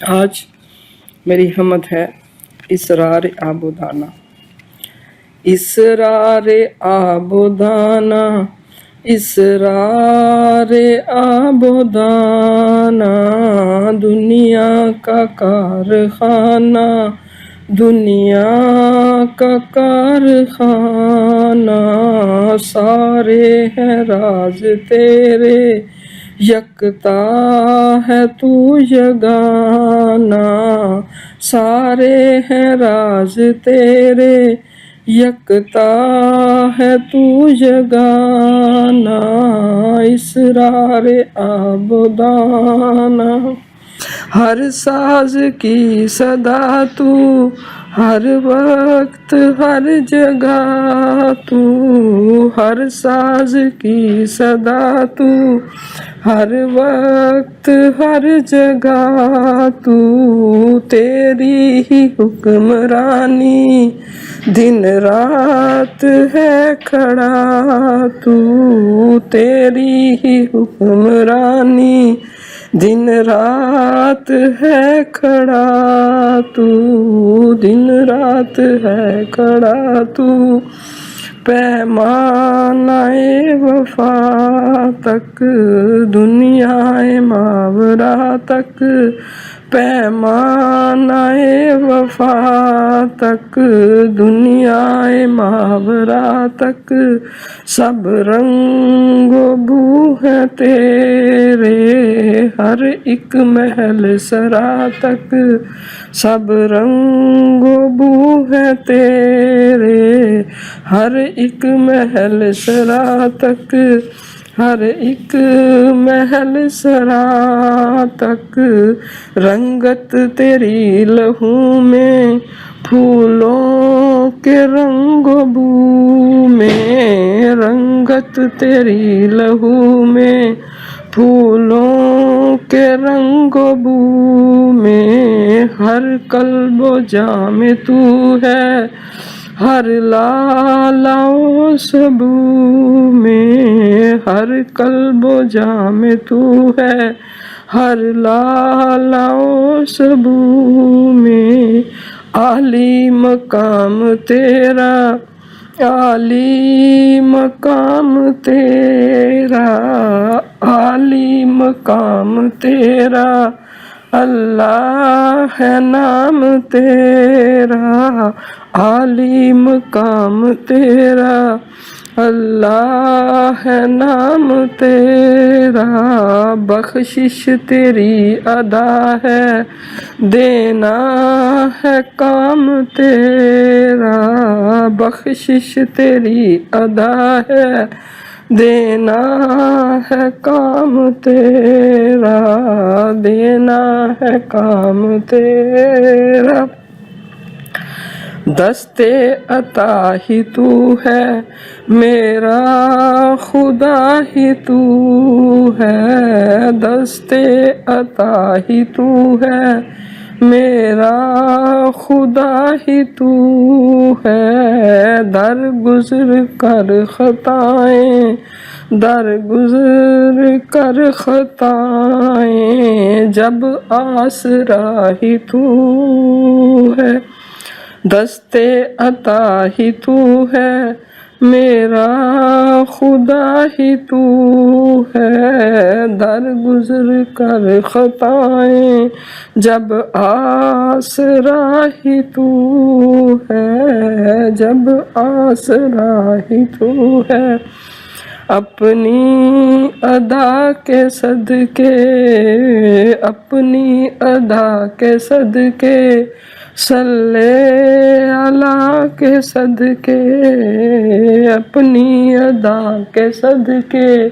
آج میری ہمت ہے اسرار آبودانہ، اسرار آبودانہ، اسرار آبودانہ، دنیا کا کارخانہ، دنیا کا کارخانہ، سارے ہیں راز تیرے، یکتا ہے تو یگانہ، سارے ہیں راز تیرے، یکتا ہے تو یگانہ، اسرار آبودانہ، ہر ساز کی صدا تو، ہر وقت ہر جگہ تو، ہر ساز کی صدا تو، ہر وقت ہر جگہ تو، تیری ہی حکمرانی دن رات ہے کھڑا تو، تیری ہی حکمرانی دن رات ہے کھڑا تو، دن رات ہے کھڑا تو، پیمانہ وفا تک، دنیا ماورا تک، پیمانہ وفا تک، دنیا ماورا تک، سب رنگ و بو ہے تیرے، ہر ایک محل سرا تک، سب رنگ و بو ہے تیرے، ہر ایک محل سرا تک، ہر ایک محل سرا تک، رنگت تیری لہو میں، پھولوں کے رنگ و بو میں، رنگت تیری لہو میں، پھولوں کے رنگ و بو میں، ہر قلب و جاں میں تو ہے، ہر لالہ و سبو میں، ہر قلب و جاں میں تو ہے، ہر لالہ و سبو میں، عالی مقام تیرا، عالی مقام تیرا، عالی مقام تیرا، اللہ ہے نام تیرا، عالی مقام تیرا، اللہ ہے نام تیرا، بخشش تیری ادا ہے، دینا ہے کام تیرا، بخشش تیری ادا ہے، دینا ہے کام تیرا، دینا ہے کام تیرا، دست عطا ہی تو ہے، میرا خدا ہی تو ہے، دست عطا ہی تو ہے، میرا خدا ہی تو ہے، در گزر کر خطائیں، در گزر کر خطائیں، جب آسرا ہی تو ہے، دست عطا ہی تو ہے، میرا خدا ہی تو ہے، در گزر کر خطائیں، جب آسرا ہی تو ہے، جب آسرا ہی تو ہے، اپنی ادا کے صدقے، اپنی ادا کے صدقے، صلی اللہ کے صدقے، اپنی ادا کے صدقے،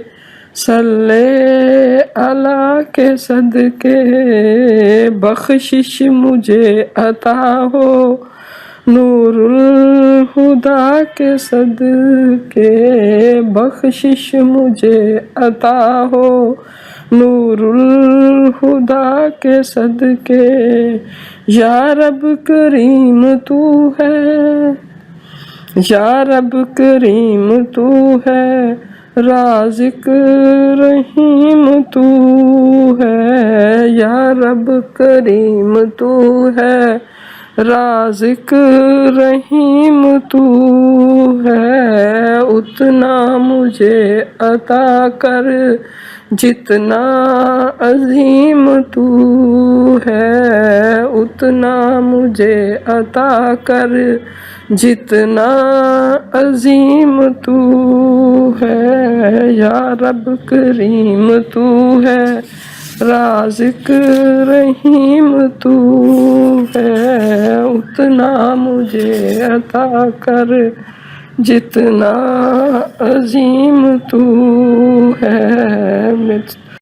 صلی اللہ کے صدقے، بخشش مجھے عطا ہو، نور الہدا کے صدقے، بخشش مجھے عطا ہو، نور الہدا کے صدقے، یا رب کریم تو ہے، یا رب کریم تو ہے، رازق رحیم تو ہے، یا رب کریم تو ہے، رازق رحیم تو ہے، اتنا مجھے عطا کر جتنا عظیم تو ہے، اتنا مجھے عطا کر جتنا عظیم تو ہے، یا رب کریم تو ہے، رازق رحیم تو ہے، اتنا مجھے عطا کر جتنا عظیم تو ہے۔